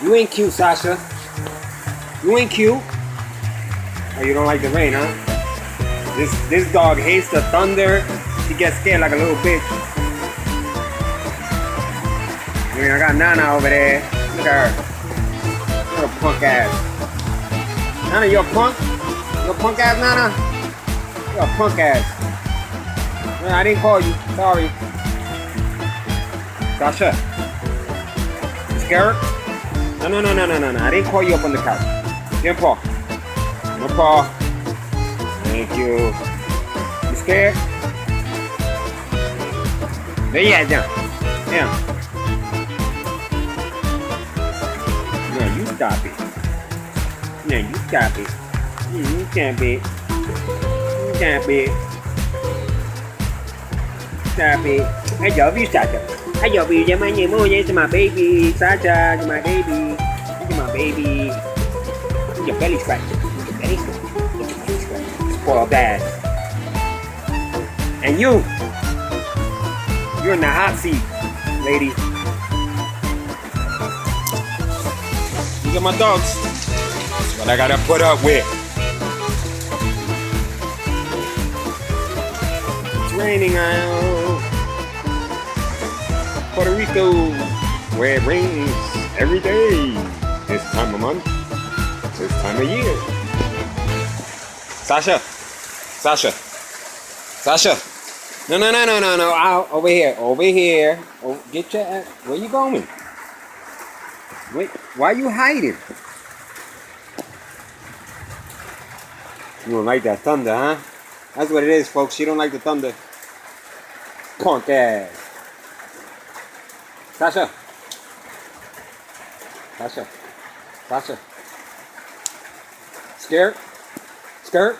You ain't cute, Sasha. You ain't cute. Oh, you don't like the rain, huh? This dog hates the thunder. She gets scared like a little bitch. I mean, I got Nana over there. Look at her. You're a punk ass. Nana, you're a punk? You're a punk ass, Nana? You're a punk ass. Man, I didn't call you. Sorry. Sasha. You scared? No. I didn't call you up on the couch. Give me a paw. Give me a paw. Thank you. You scared? Lay your head down. Down. No, you stop it. No, you stop it. You can't be. You can't be. Stop it. I love you, Sasha. I love you. You're my baby. Sasha, you're my baby. You're my baby. Your belly scratch. Your belly scratch. Your belly scratch. Spoiled ass. And you're in the hot seat, lady. These are my dogs. That's what I gotta put up with. It's raining out. Puerto Rico, where it rains every day. This time of month. This time of year. Sasha. No. Out over here. Oh, get your ass. Where you going? Wait, why are you hiding? You don't like that thunder, huh? That's what it is, folks. You don't like the thunder. Punk ass. Sasha. Scared? Skirt?